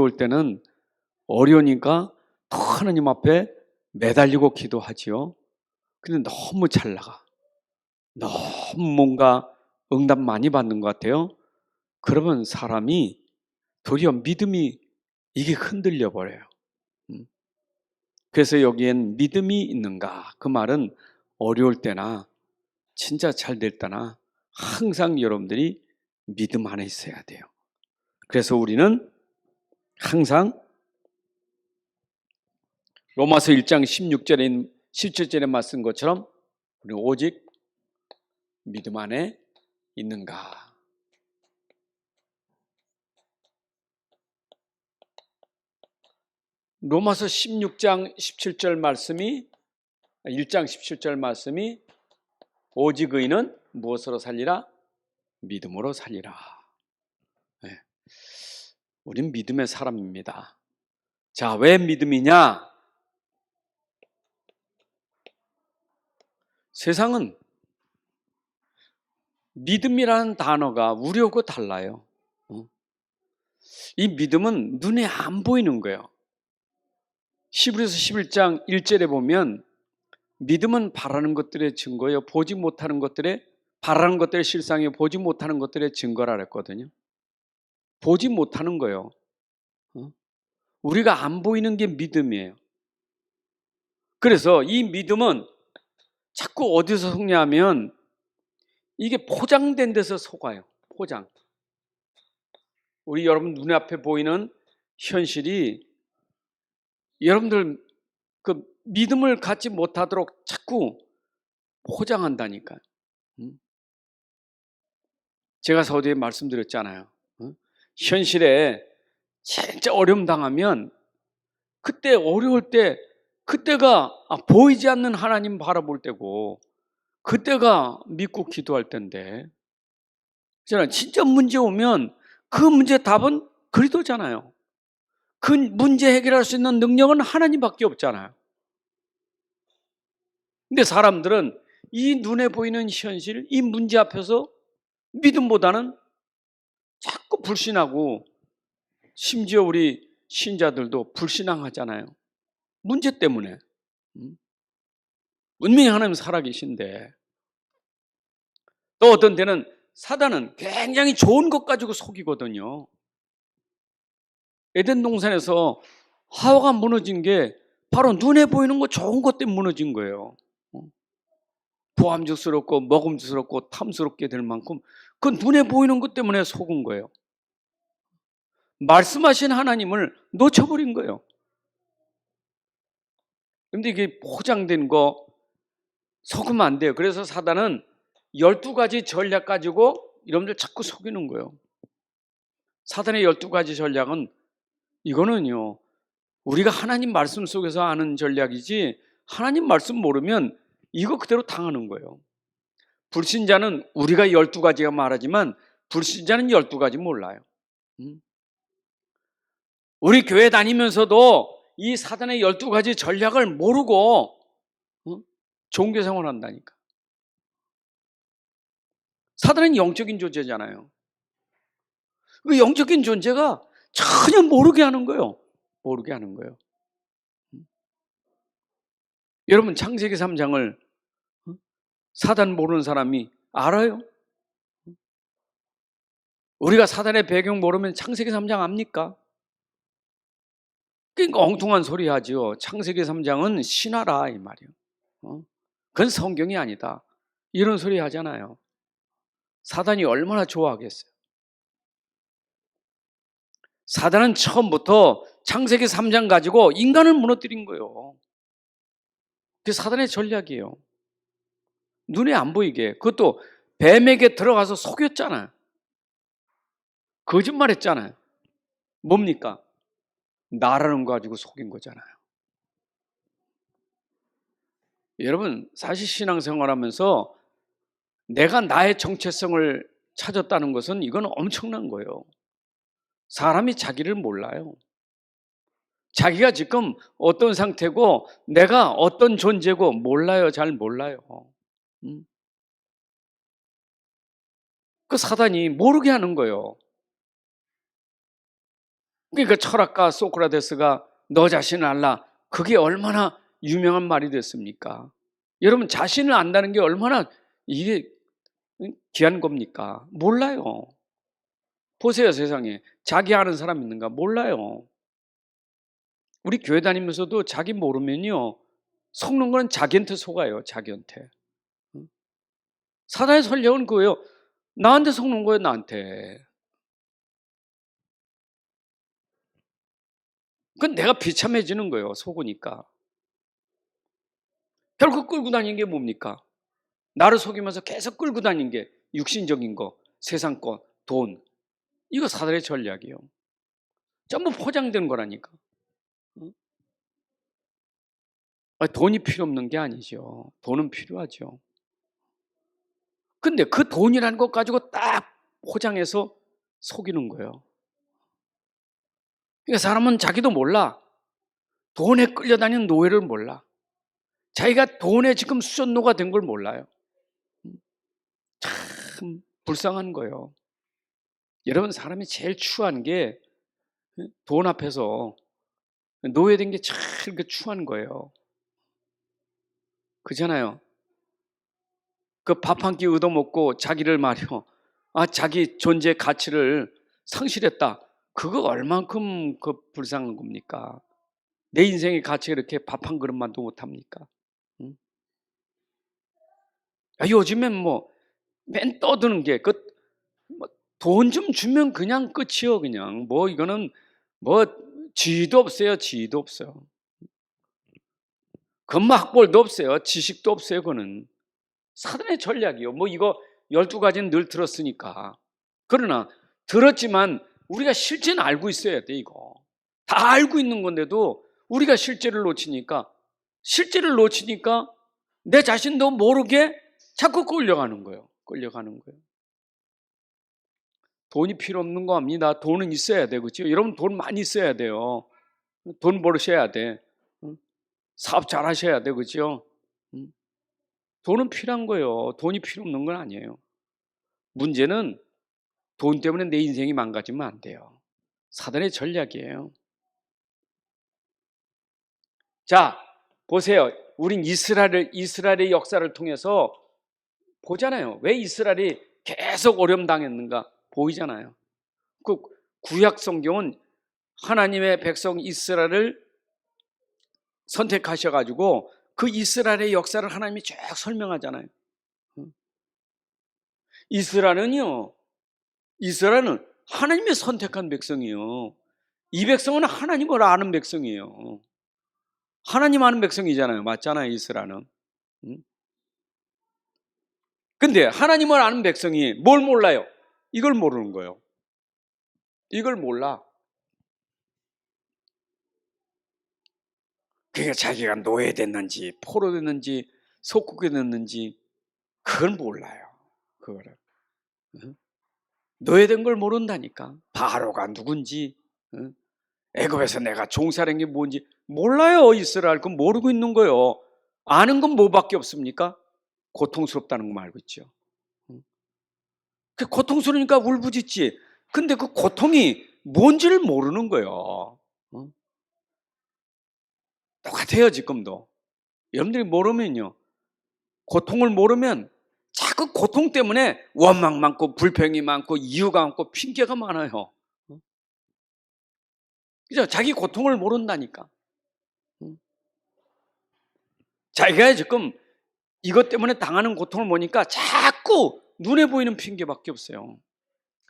어려울 때는 어려우니까 더 하나님 앞에 매달리고 기도하지요. 근데 너무 잘 나가. 너무 뭔가 응답 많이 받는 것 같아요. 그러면 사람이 도리어 믿음이 이게 흔들려 버려요. 그래서 여기엔 믿음이 있는가? 그 말은 어려울 때나 진짜 잘 될 때나 항상 여러분들이 믿음 안에 있어야 돼요. 그래서 우리는 항상 로마서 1장 16절에 17절에 말씀 것처럼 우리 오직 믿음 안에 있는가? 로마서 16장 17절 말씀이 1장 17절 말씀이 오직 의인은 무엇으로 살리라? 믿음으로 살리라. 네. 우린 믿음의 사람입니다. 자, 왜 믿음이냐? 세상은 믿음이라는 단어가 우리하고 달라요. 이 믿음은 눈에 안 보이는 거예요. 히브리서 11장 1절에 보면 믿음은 바라는 것들의 증거요, 보지 못하는 것들의 바라는 것들의 실상이요, 보지 못하는 것들의 증거라 그랬거든요. 보지 못하는 거예요. 우리가 안 보이는 게 믿음이에요. 그래서 이 믿음은 자꾸 어디서 속냐면 이게 포장된 데서 속아요. 포장. 우리 여러분 눈앞에 보이는 현실이 여러분들 그 믿음을 갖지 못하도록 자꾸 포장한다니까요. 제가 서두에 말씀드렸잖아요. 현실에 진짜 어려움 당하면 그때 어려울 때 그때가 보이지 않는 하나님 바라볼 때고 그때가 믿고 기도할 때인데 진짜 문제 오면 그 문제 답은 그리도잖아요. 그 문제 해결할 수 있는 능력은 하나님밖에 없잖아요. 근데 사람들은 이 눈에 보이는 현실, 이 문제 앞에서 믿음보다는 자꾸 불신하고 심지어 우리 신자들도 불신앙하잖아요. 문제 때문에. 분명히 하나님 살아계신데 또 어떤 때는 사단은 굉장히 좋은 것 가지고 속이거든요. 에덴 동산에서 하와가 무너진 게 바로 눈에 보이는 거 좋은 것 때문에 무너진 거예요. 보암직스럽고 먹음직스럽고 탐스럽게 될 만큼 그 눈에 보이는 것 때문에 속은 거예요. 말씀하신 하나님을 놓쳐버린 거예요. 그런데 이게 포장된 거 속으면 안 돼요. 그래서 사단은 12가지 전략 가지고 여러분들 자꾸 속이는 거예요. 사단의 12가지 전략은 이거는요, 우리가 하나님 말씀 속에서 아는 전략이지 하나님 말씀 모르면 이거 그대로 당하는 거예요. 불신자는 우리가 12가지가 말하지만 불신자는 12가지 몰라요. 우리 교회 다니면서도 이 사단의 12가지 전략을 모르고 종교생활 한다니까. 사단은 영적인 존재잖아요. 그 영적인 존재가 전혀 모르게 하는 거예요. 모르게 하는 거예요. 여러분 창세기 3장을 사단 모르는 사람이 알아요? 우리가 사단의 배경 모르면 창세기 3장 압니까? 그러니까 엉뚱한 소리 하죠. 창세기 3장은 신화라 이 말이에요. 그건 성경이 아니다. 이런 소리 하잖아요. 사단이 얼마나 좋아하겠어요. 사단은 처음부터 창세기 3장 가지고 인간을 무너뜨린 거예요. 그게 사단의 전략이에요. 눈에 안 보이게. 그것도 뱀에게 들어가서 속였잖아요. 거짓말했잖아요. 뭡니까? 나라는 거 가지고 속인 거잖아요. 여러분 사실 신앙생활하면서 내가 나의 정체성을 찾았다는 것은 이건 엄청난 거예요. 사람이 자기를 몰라요. 자기가 지금 어떤 상태고 내가 어떤 존재고 몰라요. 잘 몰라요. 그 사단이 모르게 하는 거예요. 그러니까 철학가 소크라테스가 너 자신을 알라. 그게 얼마나 유명한 말이 됐습니까? 여러분 자신을 안다는 게 얼마나 이게 귀한 겁니까? 몰라요. 보세요 세상에. 자기 아는 사람 있는가? 몰라요. 우리 교회 다니면서도 자기 모르면요. 속는 건 자기한테 속아요. 자기한테. 사단의 전략은 그거예요. 나한테 속는 거예요. 나한테. 그건 내가 비참해지는 거예요. 속으니까. 결국 끌고 다니는 게 뭡니까? 나를 속이면서 계속 끌고 다니는 게 육신적인 거, 세상 거, 돈. 이거 사단의 전략이에요. 전부 포장된 거라니까. 돈이 필요 없는 게 아니죠. 돈은 필요하죠. 근데 그 돈이라는 것 가지고 딱 포장해서 속이는 거예요. 그러니까 사람은 자기도 몰라. 돈에 끌려다니는 노예를 몰라. 자기가 돈에 지금 수전노가 된 걸 몰라요. 참 불쌍한 거예요. 여러분 사람이 제일 추한 게 돈 앞에서 노예된 게 참 추한 거예요. 그잖아요. 그 밥 한 끼 얻어먹고 자기를 말이요. 자기 존재의 가치를 상실했다. 그거 얼만큼 그 불쌍한 겁니까? 내 인생의 가치가 이렇게 밥 한 그릇만도 못합니까? 응? 요즘엔 맨 떠드는 게, 돈 좀 주면 그냥 끝이요, 그냥. 이거는, 지위도 없어요, 지위도 없어요. 근막벌도 없어요, 지식도 없어요, 그거는. 사단의 전략이요. 이거 12가지는 늘 들었으니까. 그러나, 들었지만, 우리가 실제는 알고 있어야 돼, 이거. 다 알고 있는 건데도, 우리가 실제를 놓치니까 내 자신도 모르게 자꾸 끌려가는 거예요. 돈이 필요 없는 거 압니다. 돈은 있어야 돼, 그렇죠? 여러분 돈 많이 있어야 돼요. 돈 벌으셔야 돼. 사업 잘 하셔야 돼, 그렇죠? 돈은 필요한 거예요. 돈이 필요 없는 건 아니에요. 문제는 돈 때문에 내 인생이 망가지면 안 돼요. 사단의 전략이에요. 자, 보세요. 우린 이스라엘의 역사를 통해서 보잖아요. 왜 이스라엘이 계속 어려움 당했는가 보이잖아요. 그 구약 성경은 하나님의 백성 이스라엘을 선택하셔가지고 그 이스라엘의 역사를 하나님이 쭉 설명하잖아요. 이스라엘은 하나님의 선택한 백성이에요. 이 백성은 하나님을 아는 백성이에요. 하나님 아는 백성이잖아요. 맞잖아요, 이스라엘은. 근데 하나님을 아는 백성이 뭘 몰라요? 이걸 모르는 거예요. 이걸 몰라. 그러니까 자기가 노예됐는지 포로됐는지 속국이 됐는지 그걸 몰라요. 그거를. 노예된 걸 모른다니까. 바로가 누군지, 애굽에서 내가 종살인 게 뭔지 몰라요. 이스라엘. 그건 모르고 있는 거예요. 아는 건 뭐밖에 없습니까? 고통스럽다는 거 알고 있죠. 그 고통스러우니까 울부짖지. 근데 그 고통이 뭔지를 모르는 거예요. 똑같아요, 지금도. 여러분들이 모르면요. 고통을 모르면 자꾸 고통 때문에 원망 많고 불평이 많고 이유가 많고 핑계가 많아요. 그죠? 자기 고통을 모른다니까. 자기가 지금 이것 때문에 당하는 고통을 보니까 자꾸 눈에 보이는 핑계밖에 없어요.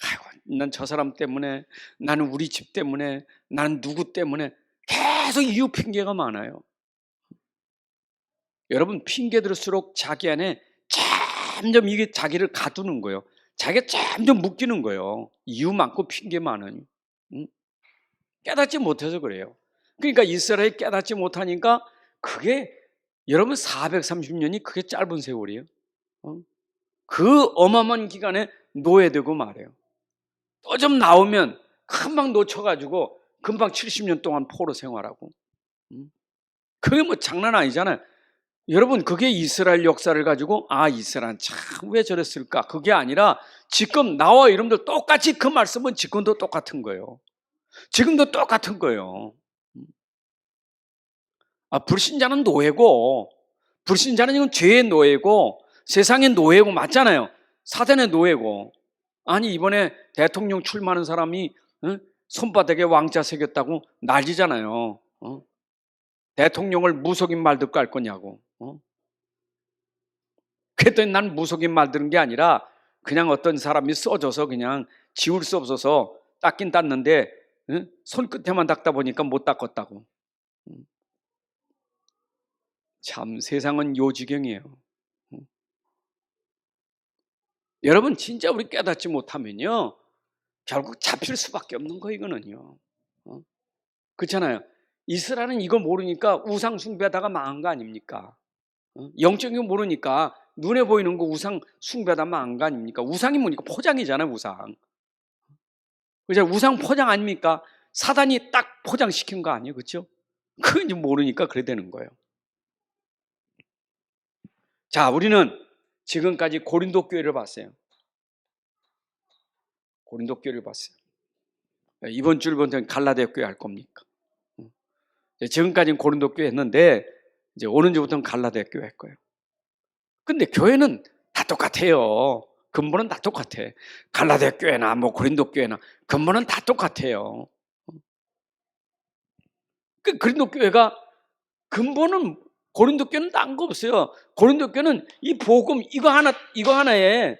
아이고, 난 저 사람 때문에, 나는 우리 집 때문에, 나는 누구 때문에 계속 이유 핑계가 많아요. 여러분 핑계 들을수록 자기 안에 점점 이게 자기를 가두는 거예요. 자기가 점점 묶이는 거예요. 이유 많고 핑계 많으니. 깨닫지 못해서 그래요. 그러니까 이스라엘이 깨닫지 못하니까 그게 여러분 430년이 그게 짧은 세월이에요. 그 어마어마한 기간에 노예되고 말해요. 또 좀 나오면 금방 놓쳐가지고 금방 70년 동안 포로 생활하고. 그게 장난 아니잖아요. 여러분 그게 이스라엘 역사를 가지고 이스라엘 참 왜 저랬을까? 그게 아니라 지금 나와 여러분들 똑같이 그 말씀은 지금도 똑같은 거예요. 지금도 똑같은 거예요. 불신자는 노예고, 불신자는 이건 죄의 노예고, 세상의 노예고, 맞잖아요. 사단의 노예고. 아니, 이번에 대통령 출마하는 사람이 손바닥에 왕자 새겼다고 난리잖아요. 대통령을 무속인 말 듣고 할 거냐고. 그랬더니 난 무속인 말 들은 게 아니라 그냥 어떤 사람이 써줘서 그냥 지울 수 없어서 닦긴 닦는데 손끝에만 닦다 보니까 못 닦았다고. 참 세상은 요지경이에요. 여러분 진짜 우리 깨닫지 못하면요 결국 잡힐 수밖에 없는 거 이거는요. 그렇잖아요. 이스라엘은 이거 모르니까 우상 숭배하다가 망한 거 아닙니까? 영적인 거 모르니까 눈에 보이는 거 우상 숭배하다 망한 거 아닙니까? 우상이 뭐니까 포장이잖아요. 우상. 그죠? 우상 포장 아닙니까? 사단이 딱 포장시킨 거 아니에요? 그렇죠? 그건 모르니까 그래 되는 거예요. 자, 우리는 지금까지 고린도 교회를 봤어요. 고린도 교회를 봤어요. 이번 주부터는 갈라디아 교회 할 겁니까? 지금까지는 고린도 교회 했는데 이제 오는 주부터는 갈라디아 교회 할 거예요. 근데 교회는 다 똑같아요. 근본은 다 똑같아. 갈라디아 교회나 뭐 고린도 교회나 근본은 다 똑같아요. 그 고린도 교회가 근본은 고린도 교회는 딴 거 없어요. 고린도 교회는 이 복음 이거 하나에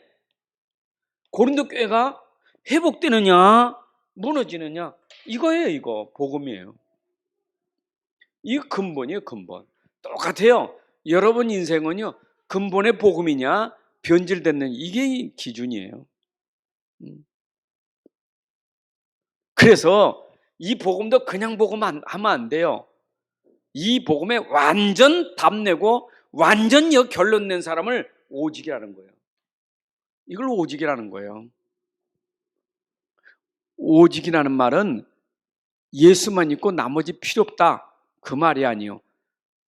고린도 교회가 회복되느냐 무너지느냐 이거예요. 이거 복음이에요. 이 근본이에요. 근본. 똑같아요. 여러분 인생은요 근본의 복음이냐 변질됐는 이게 기준이에요. 그래서 이 복음도 그냥 복음 하면 안 돼요. 이 복음에 완전 답내고 완전 결론 낸 사람을 오직이라는 거예요. 이걸 오직이라는 거예요. 오직이라는 말은 예수만 있고 나머지 필요 없다 그 말이 아니에요.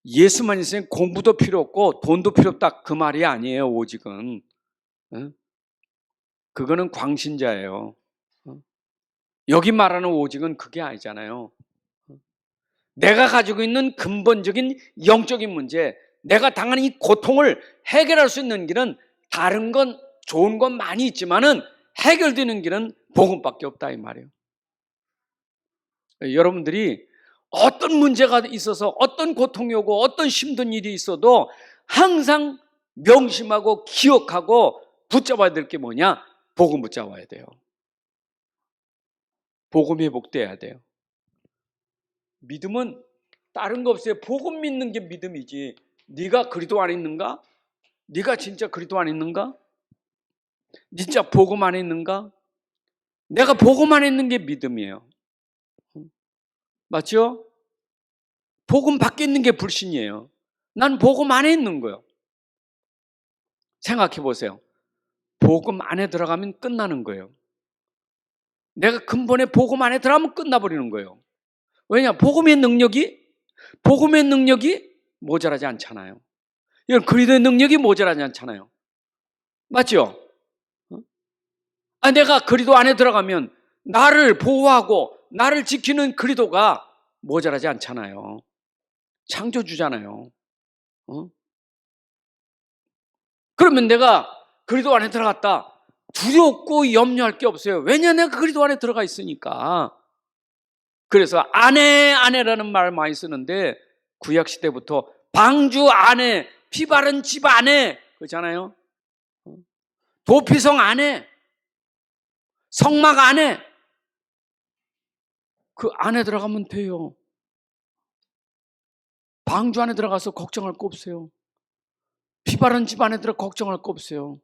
예수만 있으면 공부도 필요 없고 돈도 필요 없다 그 말이 아니에요. 오직은 그거는 광신자예요. 여기 말하는 오직은 그게 아니잖아요. 내가 가지고 있는 근본적인 영적인 문제, 내가 당하는 이 고통을 해결할 수 있는 길은 다른 건 좋은 건 많이 있지만은 해결되는 길은 복음밖에 없다 이 말이에요. 여러분들이 어떤 문제가 있어서 어떤 고통이 오고 어떤 힘든 일이 있어도 항상 명심하고 기억하고 붙잡아야 될 게 뭐냐? 복음 붙잡아야 돼요. 복음 회복돼야 돼요. 믿음은 다른 거 없어요. 복음 믿는 게 믿음이지. 네가 그리스도 안에 있는가? 네가 진짜 그리스도 안에 있는가? 진짜 복음 안에 있는가? 내가 복음 안에 있는 게 믿음이에요. 맞죠? 복음 밖에 있는 게 불신이에요. 난 복음 안에 있는 거예요. 생각해 보세요. 복음 안에 들어가면 끝나는 거예요. 내가 근본에 복음 안에 들어가면 끝나버리는 거예요. 왜냐? 복음의 능력이 모자라지 않잖아요. 이건 그리스도의 능력이 모자라지 않잖아요. 맞죠? 내가 그리스도 안에 들어가면 나를 보호하고 나를 지키는 그리스도가 모자라지 않잖아요. 창조주잖아요. 그러면 내가 그리스도 안에 들어갔다. 두렵고 염려할 게 없어요. 왜냐? 내가 그리스도 안에 들어가 있으니까. 그래서 아내라는 말 많이 쓰는데 구약시대부터 방주 안에, 피 바른 집 안에 그렇잖아요. 도피성 안에, 성막 안에 그 안에 들어가면 돼요. 방주 안에 들어가서 걱정할 거 없어요. 피 바른 집 안에 들어 걱정할 거 없어요.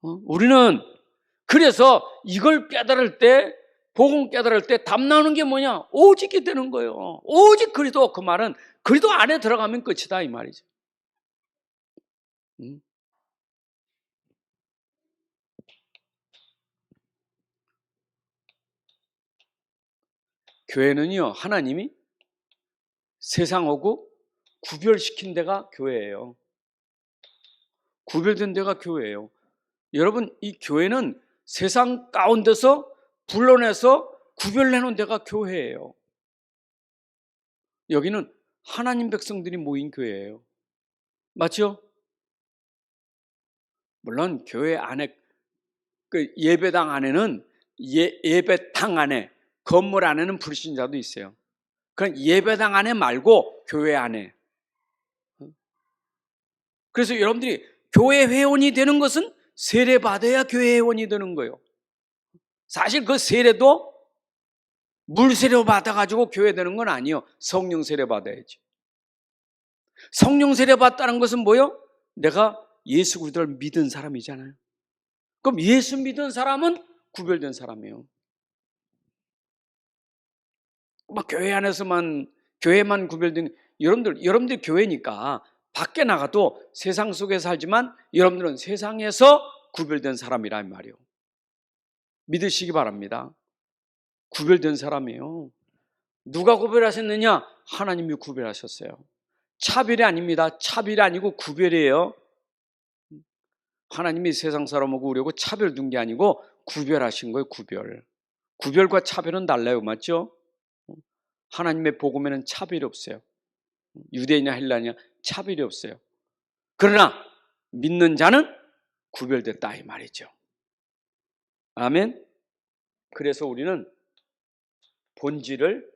우리는 그래서 이걸 깨달을 때 복음 깨달을 때 답 나오는 게 뭐냐? 오직이 되는 거예요. 오직 그리스도. 그 말은 그리스도 안에 들어가면 끝이다 이 말이죠. 교회는요 하나님이 세상하고 구별시킨 데가 교회예요. 구별된 데가 교회예요. 여러분 이 교회는 세상 가운데서 불러내서 구별해놓은 데가 교회예요. 여기는 하나님 백성들이 모인 교회예요. 맞죠? 물론 교회 안에 그 예배당 안에는 예배당 안에 건물 안에는 불신자도 있어요. 그건 예배당 안에 말고 교회 안에. 그래서 여러분들이 교회 회원이 되는 것은 세례 받아야 교회 회원이 되는 거예요. 사실 그 세례도 물 세례 받아가지고 교회 되는 건 아니에요. 성령 세례 받아야지. 성령 세례 받다는 것은 뭐예요? 내가 예수 그리스도를 믿은 사람이잖아요. 그럼 예수 믿은 사람은 구별된 사람이에요. 막 교회 안에서만 교회만 구별된, 여러분들 교회니까 밖에 나가도 세상 속에 살지만 여러분들은 세상에서 구별된 사람이란 말이에요. 믿으시기 바랍니다. 구별된 사람이에요. 누가 구별하셨느냐? 하나님이 구별하셨어요. 차별이 아닙니다. 차별이 아니고 구별이에요. 하나님이 세상 사람하고 우리하고 차별 둔 게 아니고 구별하신 거예요. 구별. 구별과 차별은 달라요. 맞죠? 하나님의 복음에는 차별이 없어요. 유대인이냐 헬라냐 차별이 없어요. 그러나 믿는 자는 구별됐다 이 말이죠. 아멘. 그래서 우리는 본질을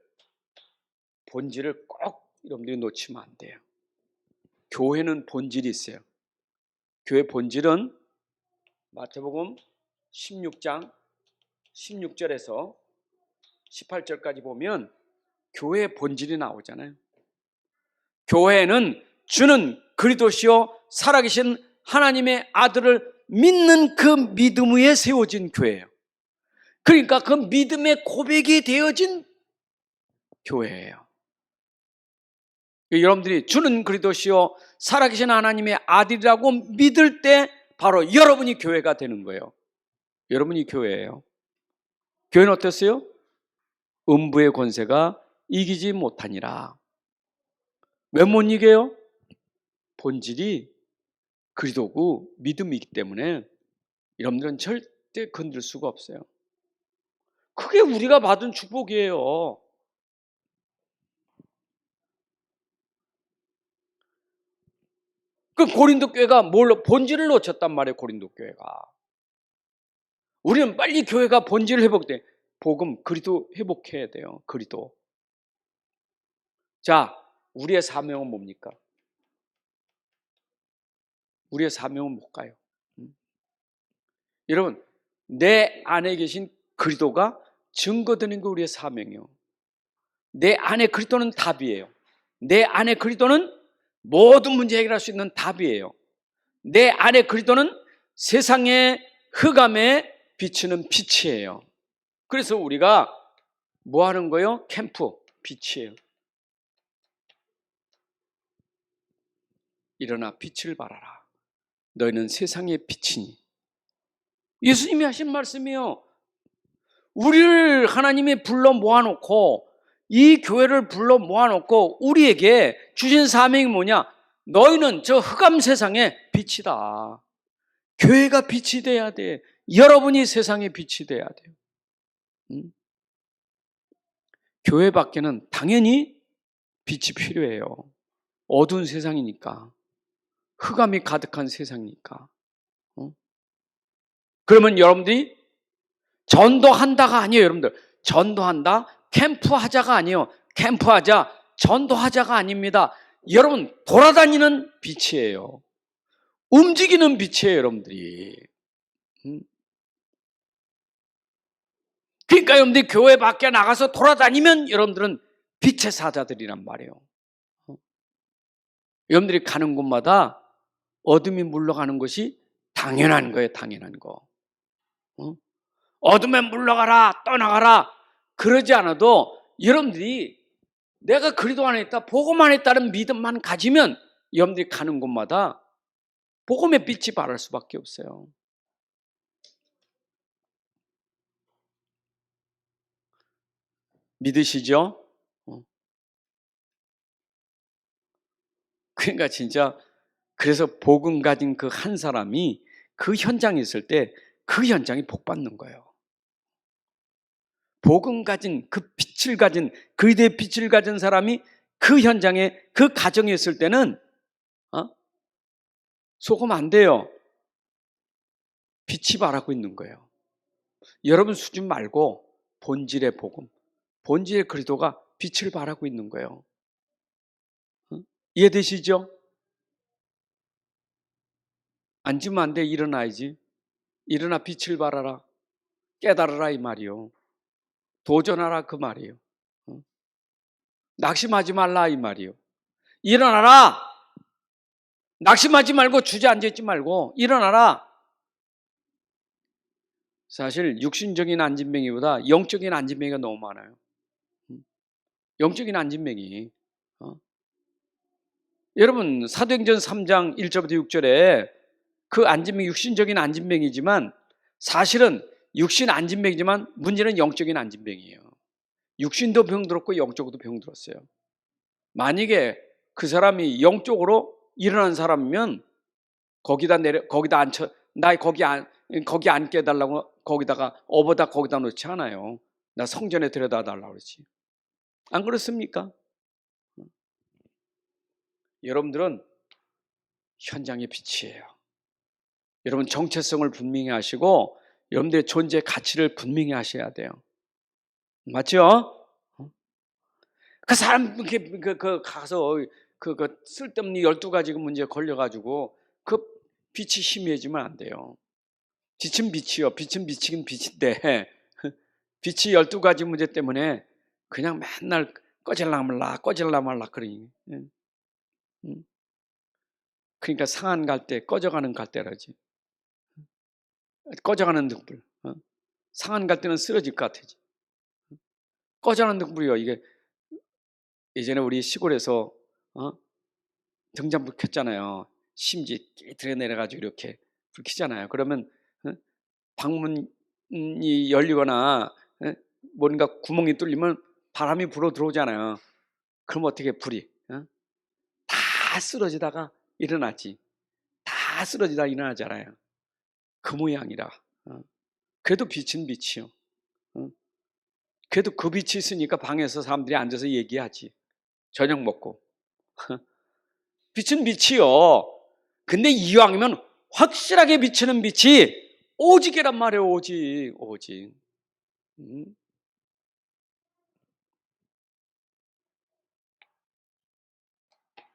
꼭 여러분들이 놓치면 안 돼요. 교회는 본질이 있어요. 교회 본질은 마태복음 16장 16절에서 18절까지 보면 교회의 본질이 나오잖아요. 교회는 주는 그리스도시요 살아계신 하나님의 아들을 믿는 그 믿음 위에 세워진 교회예요. 그러니까 그 믿음의 고백이 되어진 교회예요. 여러분들이 주는 그리스도시요 살아계신 하나님의 아들이라고 믿을 때 바로 여러분이 교회가 되는 거예요. 여러분이 교회예요. 교회는 어땠어요? 음부의 권세가 이기지 못하니라. 왜 못 이겨요? 본질이 그리스도고 믿음이기 때문에 여러분들은 절대 건들 수가 없어요. 그게 우리가 받은 축복이에요. 그 고린도 교회가 뭘로 본질을 놓쳤단 말이에요. 고린도 교회가. 우리는 빨리 교회가 본질을 회복돼. 복음 그리스도 회복해야 돼요. 그리스도. 자, 우리의 사명은 뭡니까? 우리의 사명은 뭘까요? 여러분, 내 안에 계신 그리스도가 증거되는 게 우리의 사명이에요. 내 안에 그리스도는 답이에요. 내 안에 그리스도는 모든 문제 해결할 수 있는 답이에요. 내 안에 그리스도는 세상의 흑암에 비추는 빛이에요. 그래서 우리가 뭐 하는 거예요? 캠프, 빛이에요. 일어나 빛을 발하라. 너희는 세상의 빛이니. 예수님이 하신 말씀이에요. 우리를 하나님이 불러 모아놓고 이 교회를 불러 모아놓고 우리에게 주신 사명이 뭐냐? 너희는 저 흑암 세상의 빛이다. 교회가 빛이 돼야 돼. 여러분이 세상의 빛이 돼야 돼요. 교회 밖에는 당연히 빛이 필요해요. 어두운 세상이니까. 흑암이 가득한 세상이니까. 그러면 여러분들이 전도한다가 아니에요. 여러분들 전도한다? 캠프하자가 아니에요. 캠프하자, 전도하자가 아닙니다. 여러분 돌아다니는 빛이에요. 움직이는 빛이에요. 여러분들이. 그러니까 여러분들이 교회 밖에 나가서 돌아다니면 여러분들은 빛의 사자들이란 말이에요. 여러분들이 가는 곳마다 어둠이 물러가는 것이 당연한 거예요. 당연한 거. 어둠에 물러가라, 떠나가라 그러지 않아도 여러분들이 내가 그리스도 안에 있다, 복음 안에 있다는 믿음만 가지면 여러분들이 가는 곳마다 복음의 빛이 발할 수밖에 없어요. 믿으시죠? 그러니까 진짜 그래서 복음 가진 그 한 사람이 그 현장에 있을 때 그 현장이 복 받는 거예요. 복음 가진 그 빛을 가진 그리스도의 빛을 가진 사람이 그 현장에 그 가정에 있을 때는 속으면 안 돼요. 빛이 바라고 있는 거예요. 여러분 수준 말고 본질의 복음, 본질의 그리스도가 빛을 발하고 있는 거예요. 이해되시죠? 앉으면 안 돼. 일어나야지. 일어나 빛을 발하라. 깨달아라 이 말이요. 도전하라 그 말이에요. 낙심하지 말라 이 말이요. 일어나라. 낙심하지 말고 주저앉아 있지 말고 일어나라. 사실 육신적인 안진뱅이보다 영적인 안진뱅이가 너무 많아요. 영적인 안진뱅이. 여러분 사도행전 3장 1절부터 6절에 그 안진뱅이 육신적인 안진뱅이지만 사실은 육신 안진뱅이지만 문제는 영적인 안진뱅이에요. 육신도 병들었고 영적으로도 병들었어요. 만약에 그 사람이 영적으로 일어난 사람이면 거기다 앉혀 나 거기 앉게 해달라고 거기다가 업어다 거기다 놓지 않아요. 나 성전에 데려다 달라고 그러지. 안 그렇습니까? 여러분들은 현장의 빛이에요. 여러분 정체성을 분명히 하시고 여러분들의 존재 가치를 분명히 하셔야 돼요. 맞죠? 그 사람 가서 그 쓸데없는 12가지 문제에 걸려가지고 그 빛이 희미해지면 안 돼요. 빛은 빛이요. 빛은 빛이긴 빛인데 빛이 12가지 문제 때문에 그냥 맨날 꺼질라 말라 그러니. 그러니까 상한 갈대, 꺼져가는 갈대라지. 꺼져가는 등불. 상한 갈대는 쓰러질 것 같아지. 꺼져가는 등불이요. 이게 예전에 우리 시골에서 등잔불 켰잖아요. 심지 들여 내려가지고 이렇게 불 켜잖아요. 그러면 방문이 열리거나 뭔가 구멍이 뚫리면 바람이 불어 들어오잖아요. 그럼 어떻게 불이 다 쓰러지다가 일어나지. 다 쓰러지다가 일어나잖아요. 그 모양이라. 그래도 빛은 빛이요. 그래도 그 빛이 있으니까 방에서 사람들이 앉아서 얘기하지. 저녁 먹고. 빛은 빛이요. 근데 이왕이면 확실하게 비치는 빛이 오직이란 말이에요. 오직.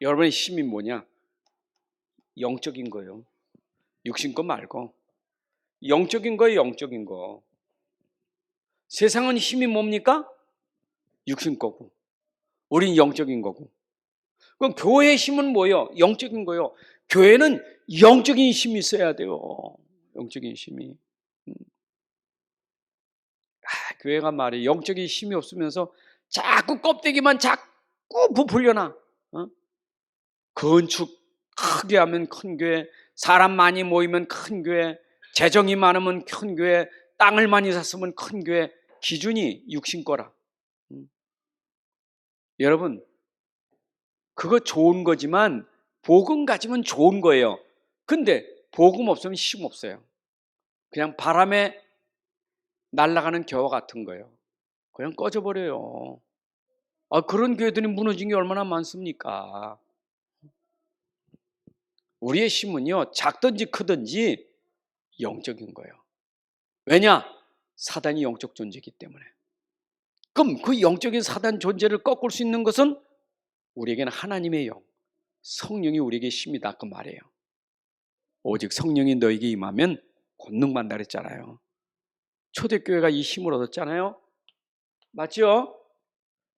여러분의 힘이 뭐냐? 영적인 거예요. 육신 거 말고. 영적인 거예요. 영적인 거. 세상은 힘이 뭡니까? 육신 거고. 우린 영적인 거고. 그럼 교회의 힘은 뭐예요? 영적인 거예요. 교회는 영적인 힘이 있어야 돼요. 영적인 힘이. 교회가 말이에요. 영적인 힘이 없으면서 자꾸 껍데기만 자꾸 부풀려놔. 건축 크게 하면 큰 교회, 사람 많이 모이면 큰 교회, 재정이 많으면 큰 교회, 땅을 많이 샀으면 큰 교회. 기준이 육신 거라. 여러분 그거 좋은 거지만 복음 가지면 좋은 거예요. 근데 복음 없으면 힘 없어요. 그냥 바람에 날아가는 겨와 같은 거예요. 그냥 꺼져버려요. 그런 교회들이 무너진 게 얼마나 많습니까? 우리의 힘은요, 작든지 크든지 영적인 거예요. 왜냐? 사단이 영적 존재이기 때문에. 그럼 그 영적인 사단 존재를 꺾을 수 있는 것은 우리에게는 하나님의 영, 성령이 우리에게 힘이다 그 말이에요. 오직 성령이 너에게 임하면 권능받는다 그랬잖아요. 초대교회가 이 힘을 얻었잖아요. 맞죠?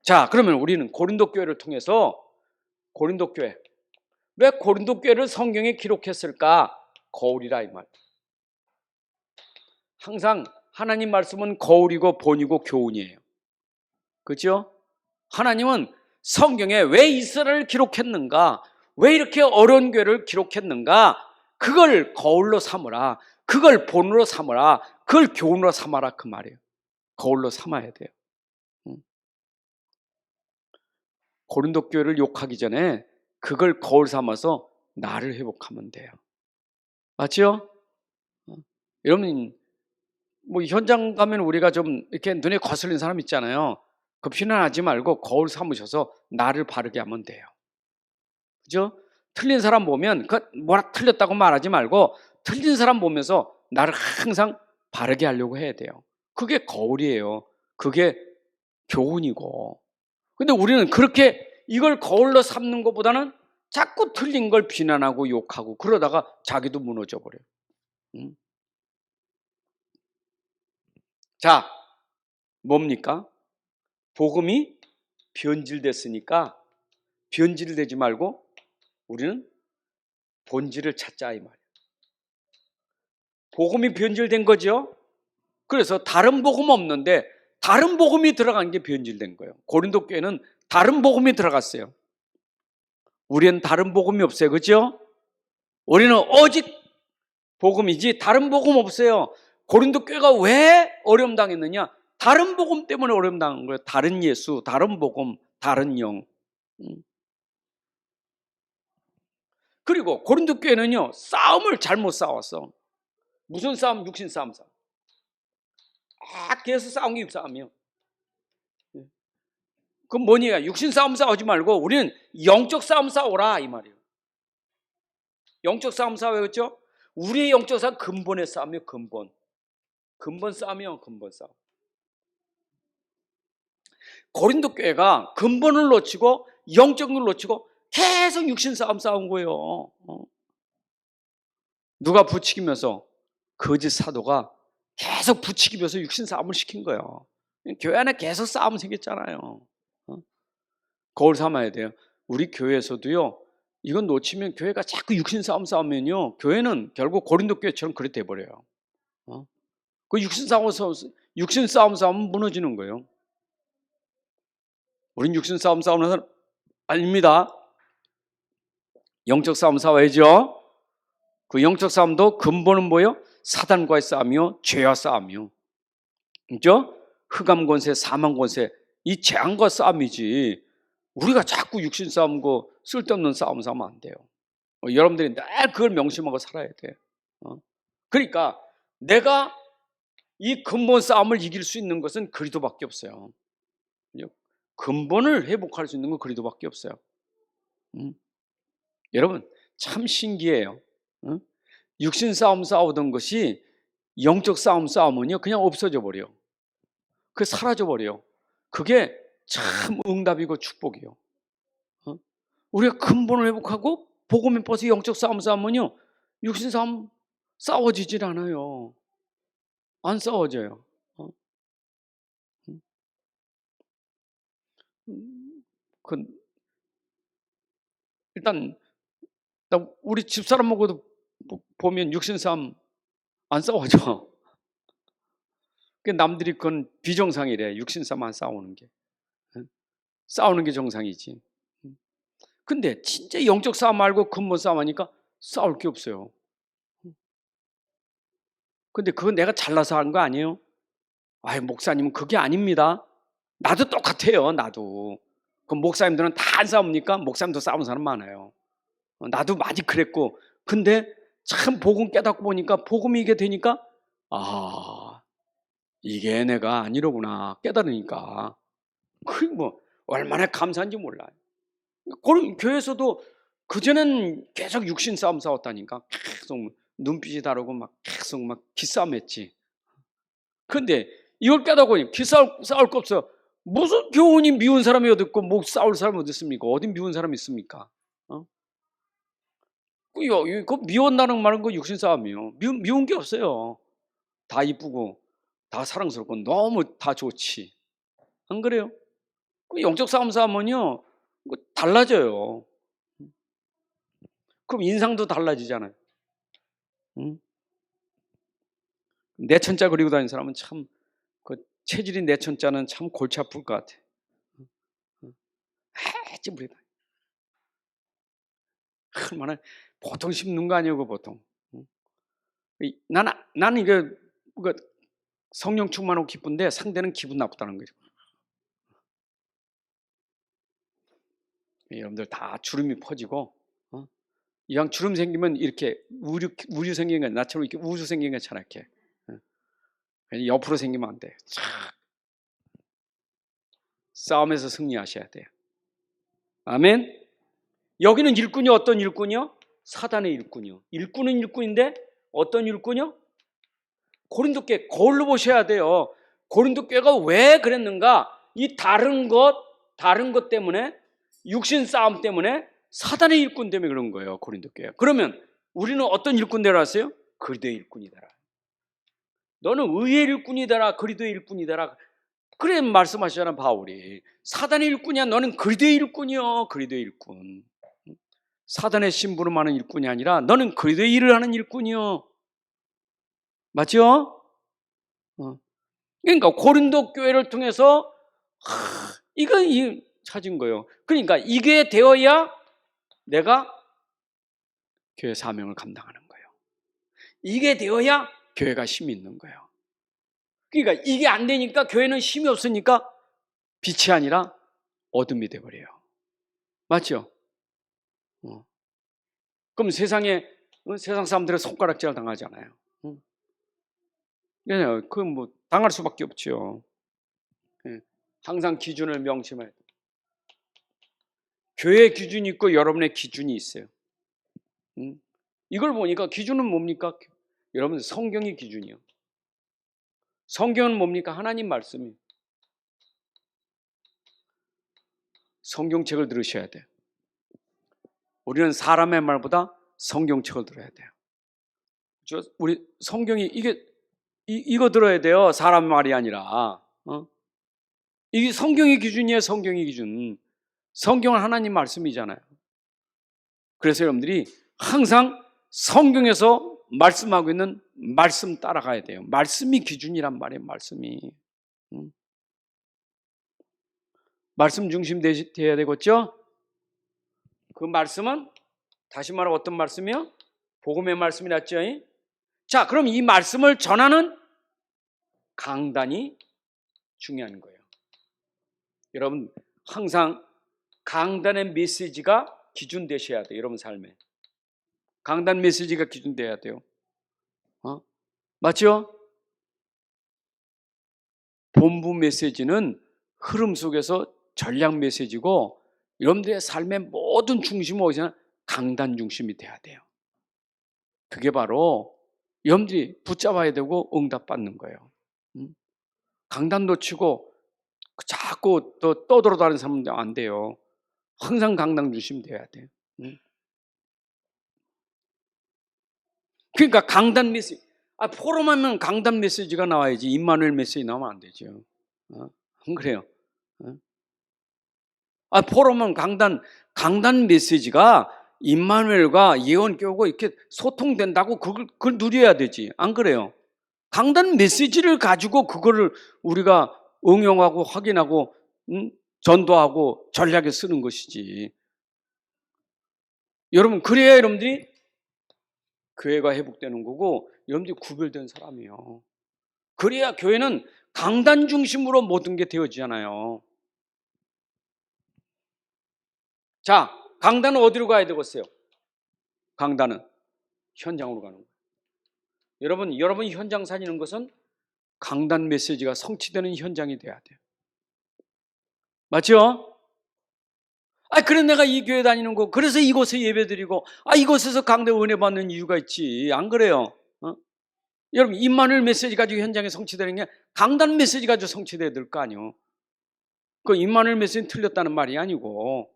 자, 그러면 우리는 고린도 교회를 통해서 고린도 교회, 왜 고린도 교회를 성경에 기록했을까? 거울이라 이 말. 항상 하나님 말씀은 거울이고 본이고 교훈이에요. 그렇죠? 하나님은 성경에 왜 이스라엘을 기록했는가? 왜 이렇게 어려운 교회를 기록했는가? 그걸 거울로 삼으라. 그걸 본으로 삼으라. 그걸 교훈으로 삼아라 그 말이에요. 거울로 삼아야 돼요. 고린도 교회를 욕하기 전에 그걸 거울 삼아서 나를 회복하면 돼요. 맞죠? 여러분 뭐 현장 가면 우리가 좀 이렇게 눈에 거슬리는 사람 있잖아요. 그 비난하지 말고 거울 삼으셔서 나를 바르게 하면 돼요. 그죠? 틀린 사람 보면 그 뭐라 틀렸다고 말하지 말고 틀린 사람 보면서 나를 항상 바르게 하려고 해야 돼요. 그게 거울이에요. 그게 교훈이고. 근데 우리는 그렇게 이걸 거울로 삼는 것보다는 자꾸 틀린 걸 비난하고 욕하고 그러다가 자기도 무너져 버려요. 자, 뭡니까? 복음이 변질됐으니까 변질되지 말고 우리는 본질을 찾자 이 말이에요. 복음이 변질된 거죠. 그래서 다른 복음 없는데 다른 복음이 들어간 게 변질된 거예요. 고린도 교회는 다른 복음이 들어갔어요. 우리는 다른 복음이 없어요. 그렇죠? 우리는 오직 복음이지 다른 복음 없어요. 고린도 교회가 왜 어려움 당했느냐? 다른 복음 때문에 어려움 당한 거예요. 다른 예수, 다른 복음, 다른 영. 그리고 고린도 교회는요, 싸움을 잘못 싸웠어. 무슨 싸움? 육신 싸움. 계속 싸운 게 싸움이요. 그럼 뭐냐? 육신 싸움 싸우지 말고 우리는 영적 싸움 싸워라 이 말이에요. 영적 싸움 싸워야겠죠? 우리의 영적 싸움 근본의 싸움이요. 근본 싸움이요. 근본 싸움. 고린도 교회가 근본을 놓치고 영적인 걸 놓치고 계속 육신 싸움 싸운 거예요. 누가 부추기면서 거짓 사도가 계속 부추기면서 육신 싸움을 시킨 거예요. 교회 안에 계속 싸움 생겼잖아요. 거울 삼아야 돼요. 우리 교회에서도요. 이건 놓치면 교회가 자꾸 육신 싸움 싸우면요. 교회는 결국 고린도 교회처럼 그렇게 돼버려요. 그 육신 싸움 싸우면 무너지는 거예요. 우린 육신 싸움 싸우는 사람 아닙니다. 영적 싸움 싸워야죠. 그 영적 싸움도 근본은 뭐예요? 사단과의 싸움이요, 죄와 싸움이요. 그죠? 흑암 권세, 사망 권세, 이 재앙과 싸움이지. 우리가 자꾸 육신 싸움고 쓸데없는 싸움 싸우면 안 돼요. 여러분들이 늘 그걸 명심하고 살아야 돼. 그러니까 내가 이 근본 싸움을 이길 수 있는 것은 그리스도밖에 없어요. 근본을 회복할 수 있는 건 그리스도밖에 없어요. 여러분 참 신기해요. 육신 싸움 싸우던 것이 영적 싸움 싸우면요 그냥 없어져 버려. 그 사라져 버려. 그게 참 응답이고 축복이요. 우리가 근본을 회복하고 복음에 빠서 영적 싸움 싸우면요 육신 싸움 싸워지질 않아요. 안 싸워져요. 일단 우리 집사람하고도 보면 육신 싸움 안 싸워져. 남들이 그건 비정상이래. 육신 싸움 안 싸우는 게. 싸우는 게 정상이지. 근데 진짜 영적 싸움 말고 근본 싸움 하니까 싸울 게 없어요. 근데 그건 내가 잘나서 한 거 아니에요? 목사님은 그게 아닙니다. 나도 똑같아요. 나도. 그 목사님들은 다 안 싸웁니까? 목사님도 싸우는 사람 많아요. 나도 많이 그랬고. 근데 참 복음 깨닫고 보니까 복음이 이게 되니까 이게 내가 아니로구나 깨달으니까 그게 뭐 얼마나 감사한지 몰라요. 그런 교회에서도 그전엔 계속 육신 싸움 싸웠다니까. 계속 눈빛이 다르고 막 계속 막 기싸움했지. 근데 이걸 깨닫고 싸울 거 없어요. 무슨 교훈이 미운 사람이 어디 있고 뭐 싸울 사람이 어디 있습니까? 어디 미운 사람이 있습니까? 그 미웠다는 말은 그 육신 싸움이요. 미운 게 없어요. 다 이쁘고 다 사랑스럽고 너무 다 좋지. 안 그래요? 그 영적 싸움 싸우면요 달라져요. 그럼 인상도 달라지잖아요. 내천자 그리고 다니는 사람은 참 그 체질이 내천자는 참 골치 아플 것 같아. 찌부리다. 얼마나 보통 씹는 거 아니에요, 보통. 나는 이게 성령 충만하고 기쁜데 상대는 기분 나쁘다는 거죠. 여러분들 다 주름이 퍼지고, 이왕 주름 생기면 이렇게 우유 생긴 거 나처럼 이렇게 우주 생긴 것처럼 이렇게. 옆으로 생기면 안 돼요. 싸움에서 승리하셔야 돼요. 아멘. 여기는 일꾼이 어떤 일꾼이요? 사단의 일꾼이요. 일꾼은 일꾼인데 어떤 일꾼이요? 고린도 교회 거울로 보셔야 돼요. 고린도 교회가 왜 그랬는가? 이 다른 것 때문에, 육신 싸움 때문에, 사단의 일꾼 때문에 그런 거예요. 고린도 교회. 그러면 우리는 어떤 일꾼 되라 했어요? 그리스도의 일꾼이 되라. 너는 의의 일꾼이 되라. 그리스도의 일꾼이 되라. 그래 말씀하시잖아 바울이. 사단의 일꾼이야. 너는 그리스도의 일꾼이요. 그리스도의 일꾼. 사단의 심부름 하는 일꾼이 아니라 너는 그리스도의 일을 하는 일꾼이요. 맞죠? 그러니까 고린도 교회를 통해서 이거 찾은 거예요. 그러니까 이게 되어야 내가 교회 사명을 감당하는 거예요. 이게 되어야 교회가 힘이 있는 거예요. 그러니까 이게 안 되니까 교회는 힘이 없으니까 빛이 아니라 어둠이 돼버려요. 맞죠? 그럼 세상 사람들의 손가락질 당하잖아요. 네, 뭐 당할 수밖에 없죠. 항상 기준을 명심해야 돼요. 교회의 기준이 있고 여러분의 기준이 있어요. 이걸 보니까 기준은 뭡니까? 여러분 성경이 기준이요. 성경은 뭡니까? 하나님 말씀이. 성경책을 들으셔야 돼요. 우리는 사람의 말보다 성경책을 들어야 돼요. 우리 성경이 이거 들어야 돼요. 사람 말이 아니라. 이게 성경의 기준이에요. 성경의 기준. 성경은 하나님 말씀이잖아요. 그래서 여러분들이 항상 성경에서 말씀하고 있는 말씀 따라가야 돼요. 말씀이 기준이란 말이에요. 말씀이. 말씀 중심 되어야 되겠죠? 그 말씀은 다시 말하면 어떤 말씀이요? 복음의 말씀이랬죠. 자, 그럼 이 말씀을 전하는 강단이 중요한 거예요. 여러분 항상 강단의 메시지가 기준 되셔야 돼요. 여러분 삶에. 강단 메시지가 기준 돼야 돼요. 맞죠? 본부 메시지는 흐름 속에서 전략 메시지고 여러분들의 삶의 모든 중심은 어디서나 강단 중심이 돼야 돼요. 그게 바로 여러분들이 붙잡아야 되고 응답받는 거예요. 강단 놓치고 자꾸 또 떠돌아다니는 사람들 안 돼요. 항상 강단 중심이 돼야 돼요. 그러니까 강단 메시지. 포럼하면 강단 메시지가 나와야지 임마누엘 메시지 나오면 안 되죠. 안 그래요? 포럼은 강단 메시지가 임마누엘과 예언교회고 이렇게 소통된다고 그걸 누려야 되지. 안 그래요? 강단 메시지를 가지고 그거를 우리가 응용하고 확인하고 전도하고 전략에 쓰는 것이지. 여러분 그래야 여러분들이 교회가 회복되는 거고 여러분들이 구별된 사람이에요. 그래야 교회는 강단 중심으로 모든 게 되어지잖아요. 자, 강단은 어디로 가야 되겠어요? 강단은 현장으로 가는 거예요. 여러분이 현장 사시는 것은 강단 메시지가 성취되는 현장이 돼야 돼요. 맞죠? 그래 내가 이 교회 다니는 거 그래서 이곳에 예배드리고 이곳에서 강대 은혜 받는 이유가 있지. 안 그래요? 여러분 임마누엘 메시지 가지고 현장에 성취되는 게 강단 메시지 가지고 성취돼야 될 거 아니에요. 그 임마누엘 메시지는 틀렸다는 말이 아니고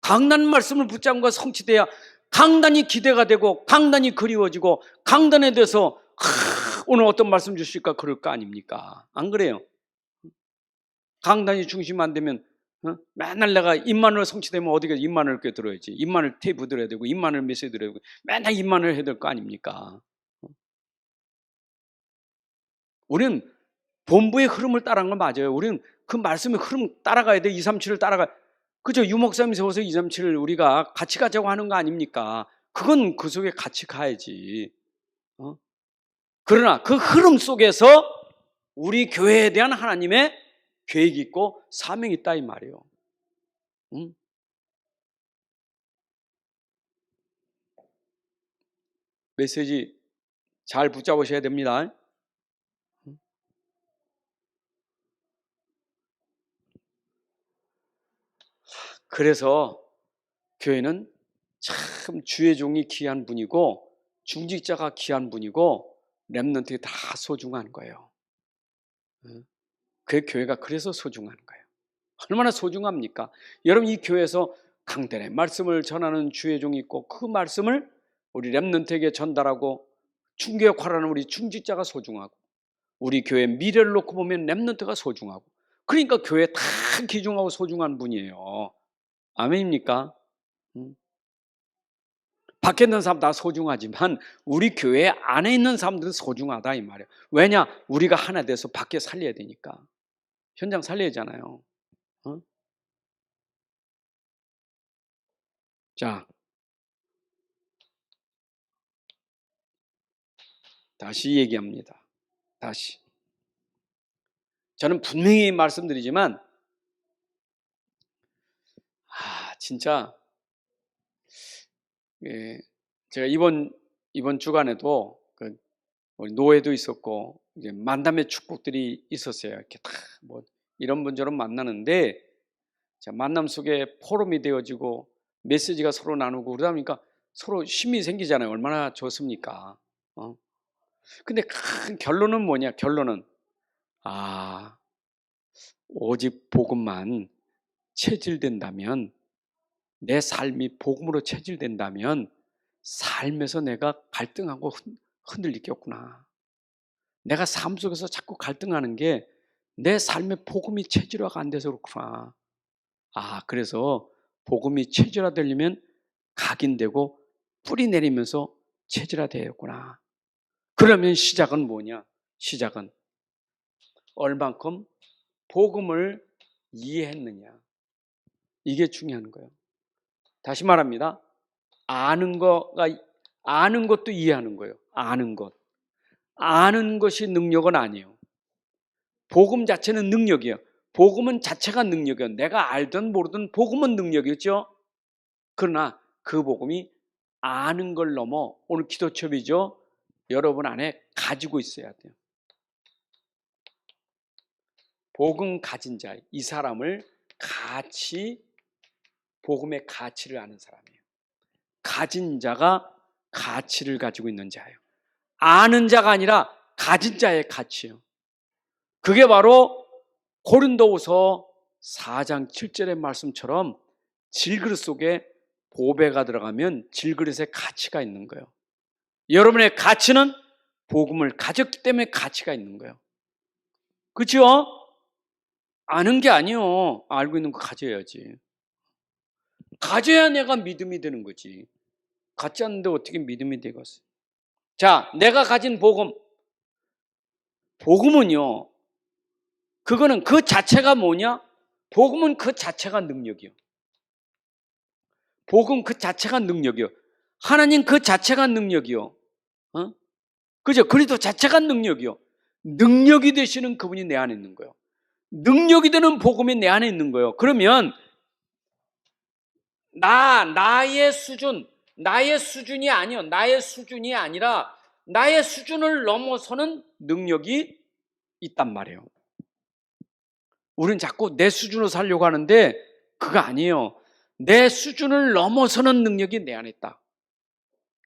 강단 말씀을 붙잡은 거 성취돼야 강단이 기대가 되고 강단이 그리워지고 강단에 대해서 오늘 어떤 말씀 주실까 그럴 거 아닙니까? 안 그래요? 강단이 중심 안 되면 맨날 내가 임마누엘 성취되면 어디가 임마누엘 께 들어야지. 임마누엘 테이프 들어야 되고 임마누엘 메시지 들어야 되고 맨날 임마누엘 해야 될 거 아닙니까? 우리는 본부의 흐름을 따라간 건 맞아요. 우리는 그 말씀의 흐름 따라가야 돼. 237을 따라가. 그죠? 유목사님 세워서 237을 우리가 같이 가자고 하는 거 아닙니까? 그건 그 속에 같이 가야지. 그러나 그 흐름 속에서 우리 교회에 대한 하나님의 계획이 있고 사명이 있다 이 말이에요. 메시지 잘 붙잡으셔야 됩니다. 그래서 교회는 참 주의 종이 귀한 분이고 중직자가 귀한 분이고 렘넌트가 다 소중한 거예요. 그 교회가 그래서 소중한 거예요. 얼마나 소중합니까? 여러분, 이 교회에서 강단의 말씀을 전하는 주의 종이 있고 그 말씀을 우리 렘넌트에게 전달하고 중개 역할하는 우리 중직자가 소중하고 우리 교회 미래를 놓고 보면 렘넌트가 소중하고 그러니까 교회 다 귀중하고 소중한 분이에요. 아멘입니까? 밖에 있는 사람 다 소중하지만 우리 교회 안에 있는 사람들은 소중하다 이 말이에요. 왜냐? 우리가 하나 돼서 밖에 살려야 되니까. 현장 살려야 하잖아요. 자, 다시 얘기합니다. 다시. 저는 분명히 말씀드리지만 진짜 제가 이번 주간에도 우리 노회도 있었고 이제 만남의 축복들이 있었어요. 이렇게 다 뭐 이런 분 저런 만나는데 만남 속에 포럼이 되어지고 메시지가 서로 나누고 그러다 보니까 서로 힘이 생기잖아요. 얼마나 좋습니까? 근데 큰 결론은 뭐냐? 결론은 오직 복음만 체질된다면 내 삶이 복음으로 체질된다면 삶에서 내가 갈등하고 흔들리겠구나. 내가 삶 속에서 자꾸 갈등하는 게 내 삶의 복음이 체질화가 안 돼서 그렇구나. 그래서 복음이 체질화되려면 각인되고 뿌리 내리면서 체질화되었구나. 그러면 시작은 뭐냐? 시작은 얼만큼 복음을 이해했느냐. 이게 중요한 거예요. 다시 말합니다. 아는 것도 이해하는 거예요. 아는 것. 아는 것이 능력은 아니에요. 복음 자체는 능력이에요. 복음은 자체가 능력이에요. 내가 알든 모르든 복음은 능력이었죠. 그러나 그 복음이 아는 걸 넘어 오늘 기도첩이죠. 여러분 안에 가지고 있어야 돼요. 복음 가진 자, 이 사람을 복음의 가치를 아는 사람이에요. 가진 자가 가치를 가지고 있는 자예요. 아는 자가 아니라 가진 자의 가치예요. 그게 바로 고린도후서 4장 7절의 말씀처럼 질그릇 속에 보배가 들어가면 질그릇에 가치가 있는 거예요. 여러분의 가치는 복음을 가졌기 때문에 가치가 있는 거예요. 그렇죠? 아는 게 아니요. 알고 있는 거 가져야지. 가져야 내가 믿음이 되는 거지. 갖지 않는데 어떻게 믿음이 되겠어요? 자, 내가 가진 복음은요. 그거는 그 자체가 뭐냐? 복음은 그 자체가 능력이요. 복음 그 자체가 능력이요. 하나님 그 자체가 능력이요. 그죠? 그리스도 자체가 능력이요. 능력이 되시는 그분이 내 안에 있는 거예요. 능력이 되는 복음이 내 안에 있는 거예요. 그러면 나의 수준이 아니요. 나의 수준이 아니라 나의 수준을 넘어서는 능력이 있단 말이에요. 우리는 자꾸 내 수준으로 살려고 하는데 그거 아니에요. 내 수준을 넘어서는 능력이 내 안에 있다.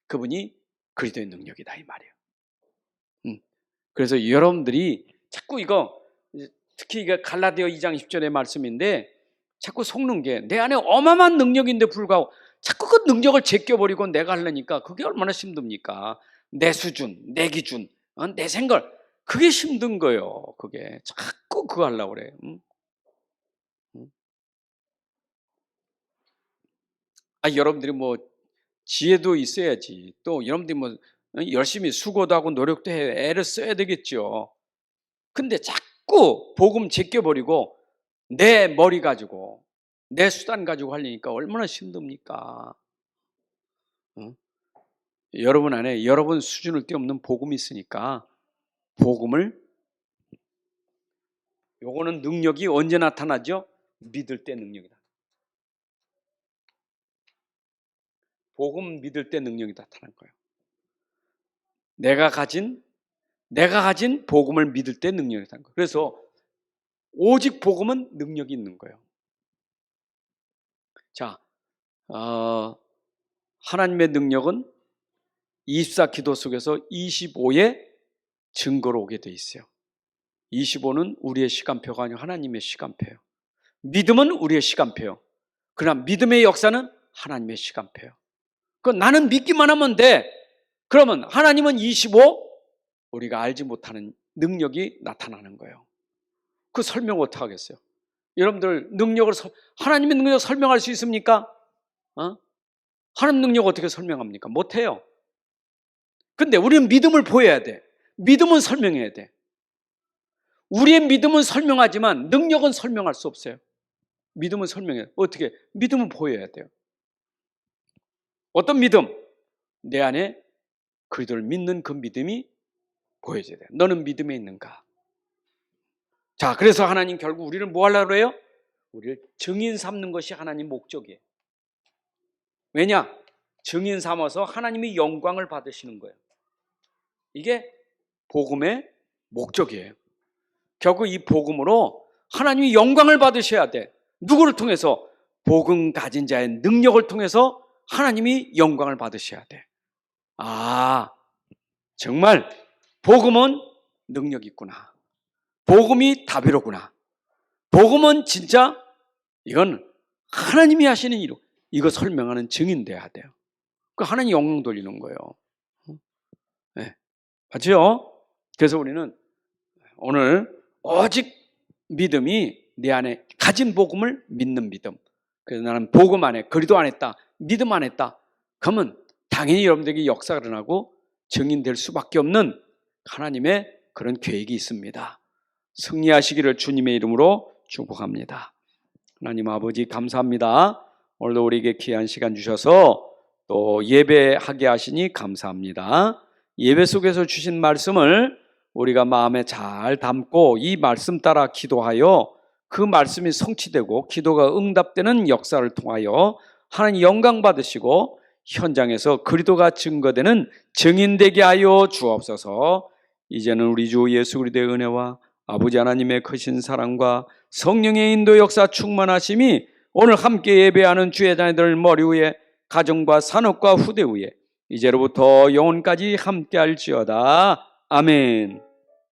그분이 그리스도의 능력이다 이 말이에요. 그래서 여러분들이 자꾸 특히 이거 갈라디아 2장 10절의 말씀인데 자꾸 속는 게 내 안에 어마어마한 능력인데 불구하고 자꾸 그 능력을 제껴버리고 내가 하려니까 그게 얼마나 힘듭니까? 내 수준, 내 기준, 내 생각 그게 힘든 거예요. 그게 자꾸 그거 하려고 그래요. 여러분들이 지혜도 있어야지. 또 여러분들이 열심히 수고도 하고 노력도 해 애를 써야 되겠죠. 근데 자꾸 복음 제껴버리고 내 머리 가지고 내 수단 가지고 하려니까 얼마나 힘듭니까? 여러분 안에 여러분 수준을 뛰어넘는 복음이 있으니까 요거는 능력이 언제 나타나죠? 믿을 때 능력이다. 복음 믿을 때 능력이 나타난 거예요. 내가 가진 복음을 믿을 때 능력이 나타난 거예요. 그래서 오직 복음은 능력이 있는 거예요. 자, 하나님의 능력은 24기도 속에서 25의 증거로 오게 돼 있어요. 25는 우리의 시간표가 아니고 하나님의 시간표예요. 믿음은 우리의 시간표예요. 그러나 믿음의 역사는 하나님의 시간표예요. 나는 믿기만 하면 돼. 그러면 하나님은 25, 우리가 알지 못하는 능력이 나타나는 거예요. 그 설명 어떻게 하겠어요? 여러분들 하나님의 능력을 설명할 수 있습니까? 하나님 능력 어떻게 설명합니까? 못해요. 근데 우리는 믿음을 보여야 돼. 믿음은 설명해야 돼. 우리의 믿음은 설명하지만 능력은 설명할 수 없어요. 믿음은 설명해요. 어떻게? 믿음은 보여야 돼요. 어떤 믿음? 내 안에 그리스도를 믿는 그 믿음이 보여져야 돼요. 너는 믿음에 있는가? 자, 그래서 하나님 결국 우리를 뭐 하려고 그래요? 우리를 증인 삼는 것이 하나님 목적이에요. 왜냐? 증인 삼아서 하나님이 영광을 받으시는 거예요. 이게 복음의 목적이에요. 결국 이 복음으로 하나님이 영광을 받으셔야 돼. 누구를 통해서? 복음 가진 자의 능력을 통해서 하나님이 영광을 받으셔야 돼. 정말 복음은 능력이 있구나. 복음이 답이로구나. 복음은 진짜 이건 하나님이 하시는 일, 이거 설명하는 증인 돼야 돼요. 그 하나님 영광 돌리는 거예요. 네. 맞죠? 그래서 우리는 오늘 오직 믿음이 내 안에 가진 복음을 믿는 믿음. 그래서 나는 복음 안에 그리도 안 했다, 믿음 안 했다. 그러면 당연히 여러분들에게 역사가 일어나고 증인될 수밖에 없는 하나님의 그런 계획이 있습니다. 승리하시기를 주님의 이름으로 축복합니다. 하나님 아버지 감사합니다. 오늘도 우리에게 귀한 시간 주셔서 또 예배하게 하시니 감사합니다. 예배 속에서 주신 말씀을 우리가 마음에 잘 담고 이 말씀 따라 기도하여 그 말씀이 성취되고 기도가 응답되는 역사를 통하여 하나님 영광 받으시고 현장에서 그리스도가 증거되는 증인되게 하여 주옵소서. 이제는 우리 주 예수 그리스도의 은혜와 아버지 하나님의 크신 사랑과 성령의 인도 역사 충만하심이 오늘 함께 예배하는 주의 자녀들 머리 위에 가정과 산업과 후대 위에 이제로부터 영원까지 함께 할지어다. 아멘.